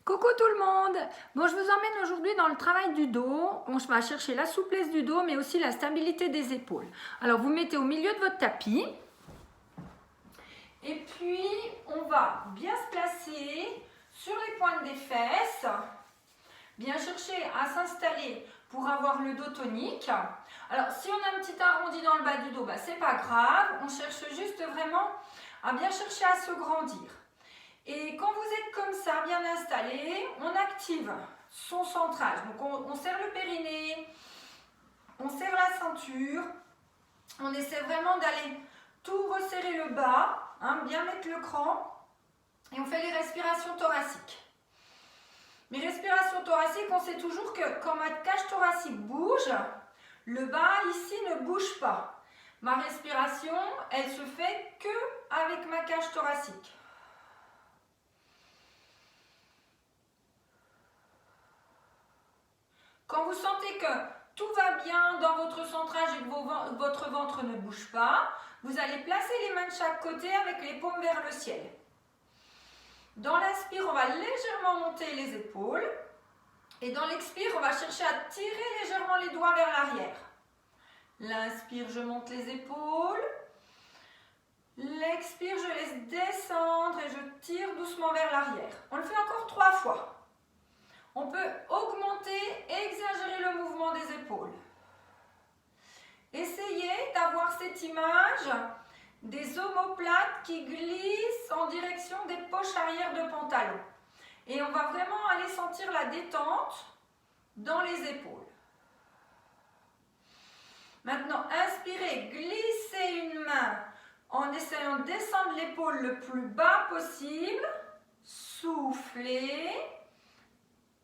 Coucou tout le monde. Bon, je vous emmène aujourd'hui dans le travail du dos. On va chercher la souplesse du dos, mais aussi la stabilité des épaules. Alors, vous mettez au milieu de votre tapis. Et puis, on va bien se placer sur les pointes des fesses. Bien chercher à s'installer pour avoir le dos tonique. Alors, si on a un petit arrondi dans le bas du dos, c'est pas grave. On cherche juste vraiment à bien chercher à se grandir. Et quand vous êtes comme ça, bien installé, on active son centrage. Donc on serre le périnée, on serre la ceinture, on essaie vraiment d'aller tout resserrer le bas, bien mettre le cran, et on fait les respirations thoraciques. Mes respirations thoraciques, on sait toujours que quand ma cage thoracique bouge, le bas ici ne bouge pas. Ma respiration, elle se fait que avec ma cage thoracique. Quand vous sentez que tout va bien dans votre centrage et que votre ventre ne bouge pas, vous allez placer les mains de chaque côté avec les paumes vers le ciel. Dans l'inspire, on va légèrement monter les épaules. Et dans l'expire, on va chercher à tirer légèrement les doigts vers l'arrière. L'inspire, je monte les épaules. L'expire, je laisse descendre et je tire doucement vers l'arrière. On le fait encore 3 fois. On peut augmenter, exagérer le mouvement des épaules. Essayez d'avoir cette image des omoplates qui glissent en direction des poches arrière de pantalon. Et on va vraiment aller sentir la détente dans les épaules. Maintenant, inspirez, glissez une main en essayant de descendre l'épaule le plus bas possible. Soufflez.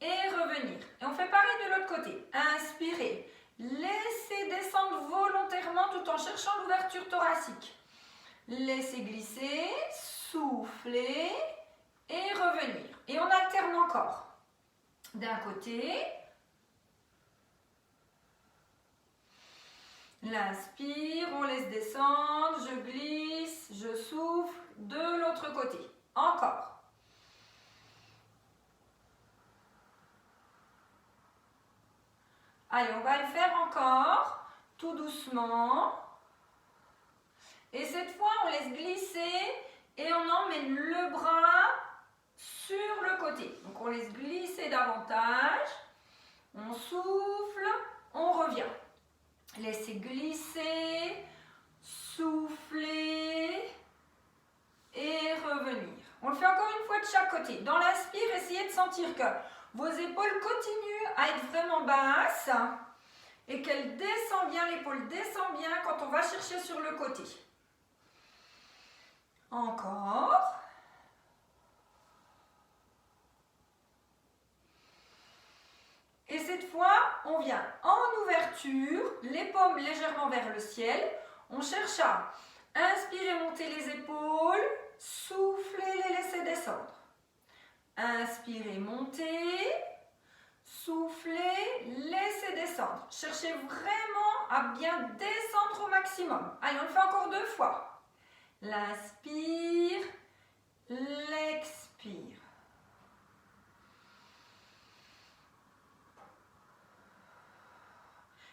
Et revenir. Et on fait pareil de l'autre côté. Inspirez. Laissez descendre volontairement tout en cherchant l'ouverture thoracique. Laissez glisser. Soufflez. Et revenir. Et on alterne encore. D'un côté. L'inspire. On laisse descendre. Je glisse. Je souffle. De l'autre côté. Encore. Allez, on va le faire encore, tout doucement. Et cette fois, on laisse glisser et on emmène le bras sur le côté. Donc, on laisse glisser davantage. On souffle, on revient. Laissez glisser, souffler et revenir. On le fait encore une fois de chaque côté. Dans l'inspire, essayez de sentir que vos épaules continuent à être vraiment basses et qu'elles descendent bien, l'épaule descend bien quand on va chercher sur le côté. Encore. Et cette fois, on vient en ouverture, les paumes légèrement vers le ciel. On cherche à inspirer, monter les épaules, souffler, les laisser descendre. Inspirez, montez, soufflez, laissez descendre. Cherchez vraiment à bien descendre au maximum. Allez, on le fait encore 2 fois. L'inspire, l'expire.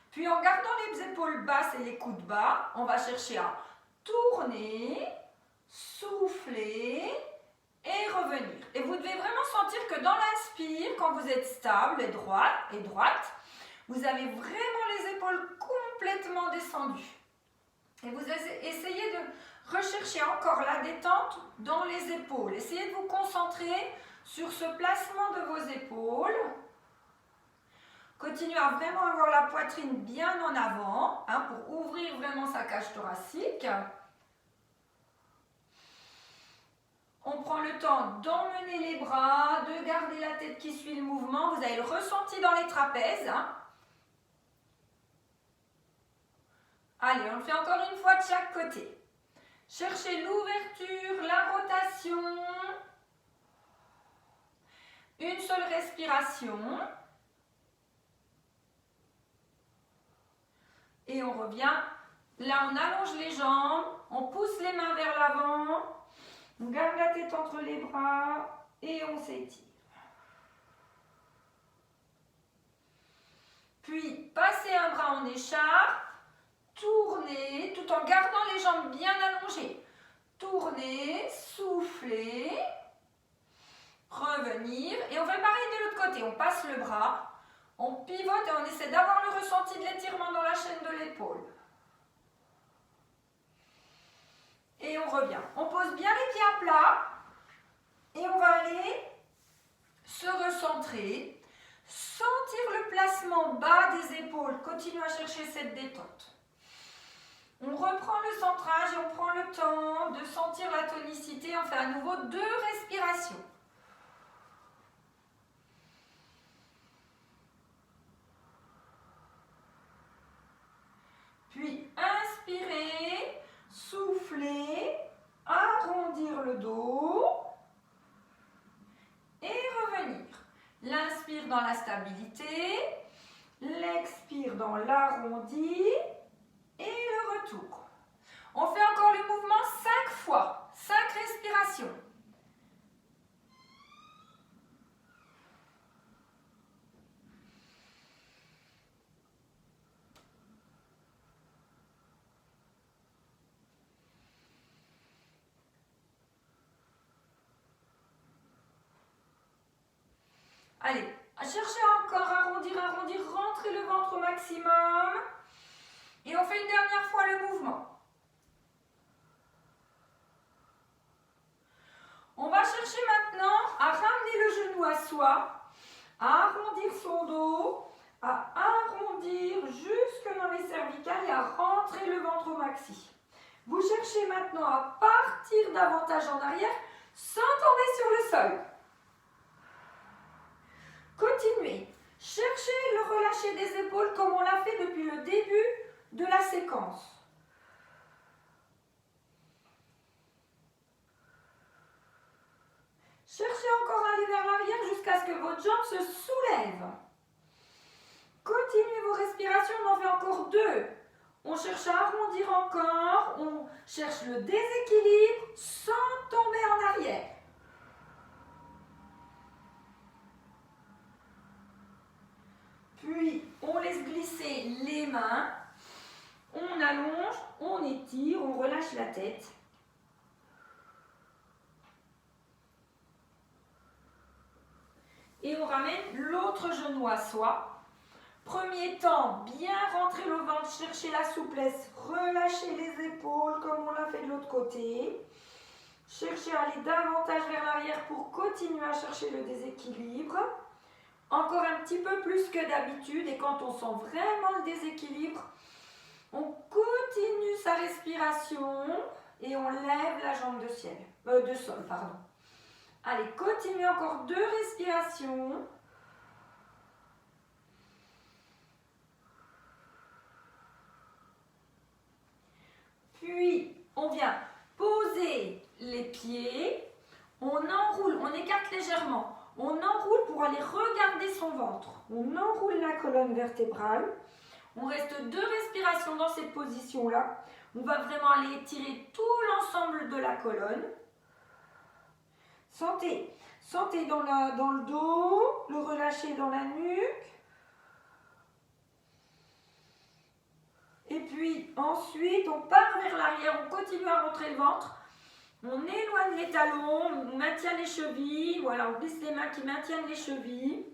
Puis en gardant les épaules basses et les coudes bas, on va chercher à tourner, souffler et revenir. Et vous devez vraiment sentir que dans l'inspire, quand vous êtes stable et droite, vous avez vraiment les épaules complètement descendues. Et vous essayez de rechercher encore la détente dans les épaules. Essayez de vous concentrer sur ce placement de vos épaules. Continuez à vraiment avoir la poitrine bien en avant, pour ouvrir vraiment sa cage thoracique. On prend le temps d'emmener les bras, de garder la tête qui suit le mouvement. Vous avez le ressenti dans les trapèzes. Allez, on le fait encore une fois de chaque côté. Cherchez l'ouverture, la rotation. Une seule respiration. Et on revient. Là, on allonge les jambes. On pousse les mains vers l'avant. On garde la tête entre les bras et on s'étire. Puis, passez un bras en écharpe, tournez, tout en gardant les jambes bien allongées. Tournez, soufflez, revenir. Et on fait pareil de l'autre côté. On passe le bras, on pivote et on essaie d'avoir le ressenti de l'étirement dans la chaîne de l'épaule. Et on revient. On pose bien les pieds à plat et on va aller se recentrer. Sentir le placement bas des épaules. Continue à chercher cette détente. On reprend le centrage et on prend le temps de sentir la tonicité. On fait à nouveau 2 respirations. Puis inspirez, soufflez, arrondir le dos et revenir. L'inspire dans la stabilité, l'expire dans l'arrondi et le retour. On fait encore le mouvement 5 fois, 5 respirations. Allez, cherchez encore, arrondir, arrondir, rentrez le ventre au maximum. Et on fait une dernière fois le mouvement. On va chercher maintenant à ramener le genou à soi, à arrondir son dos, à arrondir jusque dans les cervicales et à rentrer le ventre au maxi. Vous cherchez maintenant à partir davantage en arrière sans tomber sur le sol. Continuez. Cherchez le relâcher des épaules comme on l'a fait depuis le début de la séquence. Cherchez encore à aller vers l'arrière jusqu'à ce que votre jambe se soulève. Continuez vos respirations, on en fait encore 2. On cherche à arrondir encore, on cherche le déséquilibre sans tomber en arrière. Puis, on laisse glisser les mains, on allonge, on étire, on relâche la tête. Et on ramène l'autre genou à soi. Premier temps, bien rentrer le ventre, chercher la souplesse, relâcher les épaules comme on l'a fait de l'autre côté. Chercher à aller davantage vers l'arrière pour continuer à chercher le déséquilibre. Encore un petit peu plus que d'habitude et quand on sent vraiment le déséquilibre, on continue sa respiration et on lève la jambe de sol. Allez, continuez encore 2 respirations. Puis, on vient poser les pieds, on enroule, on écarte légèrement. On enroule pour aller regarder son ventre. On enroule la colonne vertébrale. On reste 2 respirations dans cette position-là. On va vraiment aller étirer tout l'ensemble de la colonne. Sentez dans le dos, le relâcher dans la nuque. Et puis ensuite, on part vers l'arrière, on continue à rentrer le ventre. On éloigne les talons, on maintient les chevilles, voilà, on glisse les mains qui maintiennent les chevilles.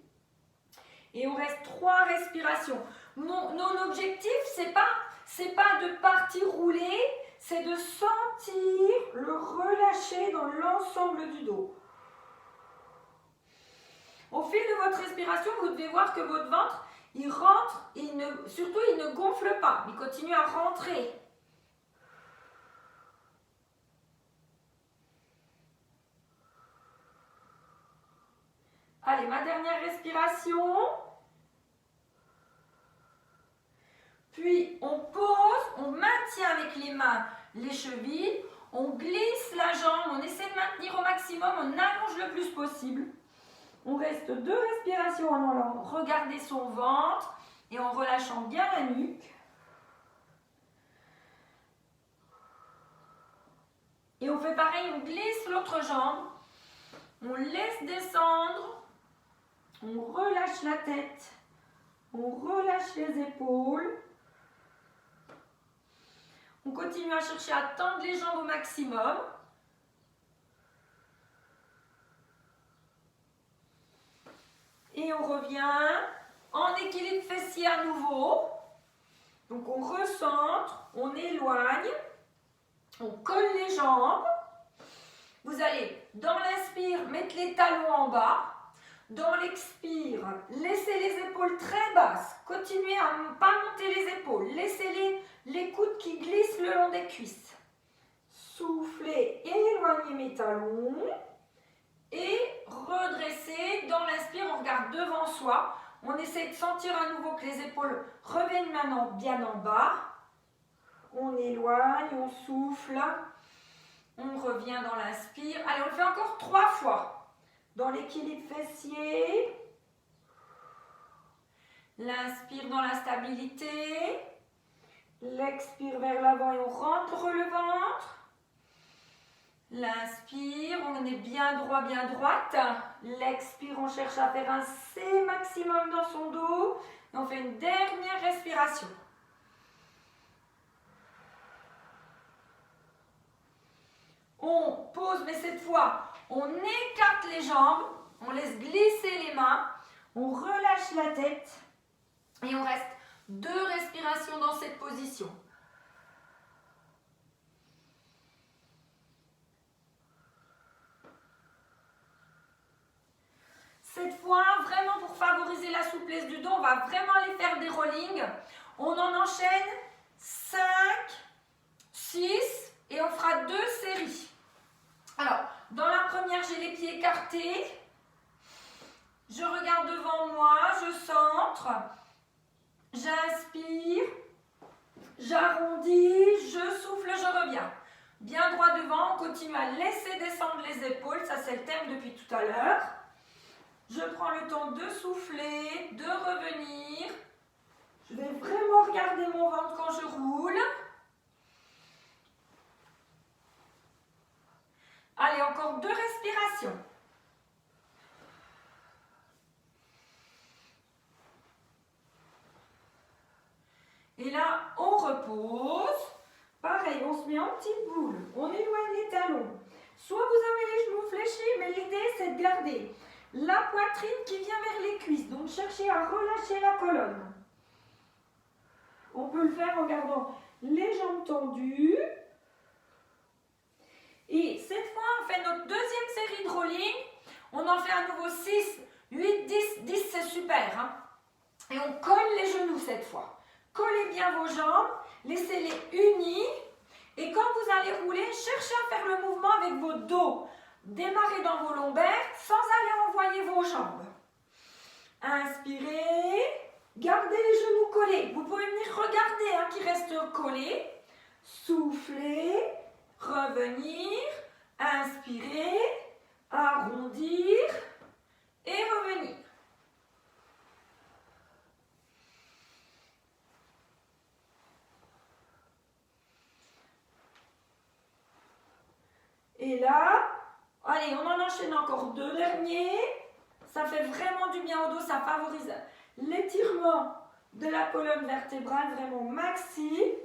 Et on reste 3 respirations. Mon objectif, c'est pas de partir rouler, c'est de sentir le relâcher dans l'ensemble du dos. Au fil de votre respiration, vous devez voir que votre ventre, il rentre, surtout il ne gonfle pas, il continue à rentrer. Allez, ma dernière respiration. Puis on pose, on maintient avec les mains les chevilles, on glisse la jambe, on essaie de maintenir au maximum, on allonge le plus possible. On reste 2 respirations en allant regarder son ventre et en relâchant bien la nuque. Et on fait pareil, on glisse l'autre jambe, on laisse descendre, on relâche la tête On relâche les épaules. On continue à chercher à tendre les jambes au maximum. Et on revient en équilibre fessier à nouveau. Donc on recentre, on éloigne, on colle les jambes. Vous allez, dans l'inspire, mettre les talons en bas. Dans l'expire, laissez les épaules très basses. Continuez à ne pas monter les épaules. Laissez les coudes qui glissent le long des cuisses. Soufflez, éloignez mes talons. Et redressez. Dans l'inspire, on regarde devant soi. On essaie de sentir à nouveau que les épaules reviennent maintenant bien en bas. On éloigne, on souffle. On revient dans l'inspire. Allez, on le fait encore 3 fois. Dans l'équilibre fessier. L'inspire dans la stabilité. L'expire vers l'avant et on rentre le ventre. L'inspire, on est bien droit, bien droite. L'expire, on cherche à faire un C maximum dans son dos. Et on fait une dernière respiration. On pose, mais cette fois, on écarte les jambes, on laisse glisser les mains, on relâche la tête et on reste 2 respirations dans cette position. Cette fois, vraiment pour favoriser la souplesse du dos, on va vraiment aller faire des rollings. On en enchaîne 5, 6 et on fera 2 séries. Alors, dans la première, j'ai les pieds écartés. Je regarde devant moi, je centre. J'inspire. J'arrondis, je souffle, je reviens. Bien droit devant, on continue à laisser descendre les épaules. Ça, c'est le thème depuis tout à l'heure. Je prends le temps de souffler, de revenir. Je vais vraiment regarder mon ventre quand je roule. Allez, encore 2 respirations. Et là, on repose. Pareil, on se met en petite boule. On éloigne les talons. Soit vous avez les genoux fléchis, mais l'idée, c'est de garder la poitrine qui vient vers les cuisses. Donc, cherchez à relâcher la colonne. On peut le faire en gardant les jambes tendues. Et cette fois, on fait notre deuxième série de rolling. On en fait à nouveau 6, 8, 10. 10, c'est super. Hein? Et on colle les genoux cette fois. Collez bien vos jambes. Laissez-les unis. Et quand vous allez rouler, cherchez à faire le mouvement avec votre dos. Démarrez dans vos lombaires sans aller envoyer vos jambes. Inspirez. Gardez les genoux collés. Vous pouvez venir regarder hein, qui restent collés. Soufflez. Revenir, inspirer, arrondir et revenir. Et là, allez, on en enchaîne encore 2 derniers. Ça fait vraiment du bien au dos, ça favorise l'étirement de la colonne vertébrale, vraiment maxi.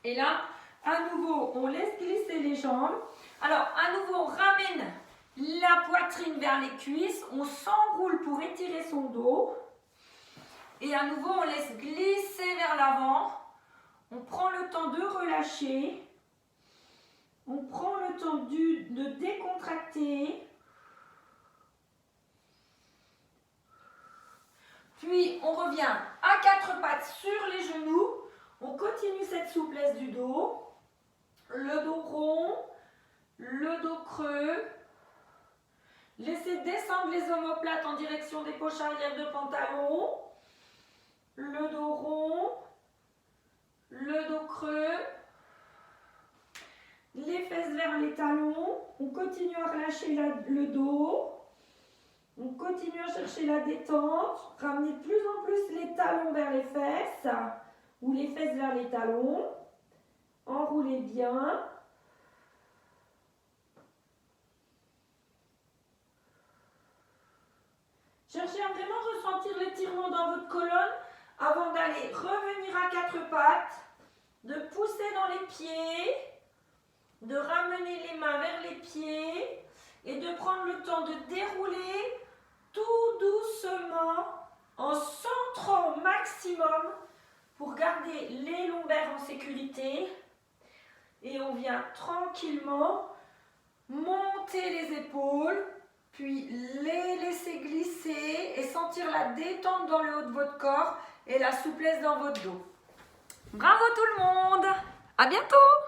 Et là, à nouveau, on laisse glisser les jambes. Alors, à nouveau, on ramène la poitrine vers les cuisses. On s'enroule pour étirer son dos. Et à nouveau, on laisse glisser vers l'avant. On prend le temps de relâcher. On prend le temps de décontracter. Puis, on revient à 4 pattes sur les genoux. On continue cette souplesse du dos. Le dos rond, le dos creux. Laissez descendre les omoplates en direction des poches arrière de pantalon. Le dos rond, le dos creux. Les fesses vers les talons. On continue à relâcher le dos. On continue à chercher la détente. Ramenez de plus en plus les talons vers les fesses ou les fesses vers les talons. Enroulez bien. Cherchez à vraiment ressentir sentir l'étirement dans votre colonne avant d'aller revenir à quatre pattes, de pousser dans les pieds, de ramener les mains vers les pieds et de prendre le temps de dérouler tout doucement en centrant au maximum pour garder les lombaires en sécurité. Et on vient tranquillement monter les épaules, puis les laisser glisser et sentir la détente dans le haut de votre corps et la souplesse dans votre dos. Bravo tout le monde! À bientôt!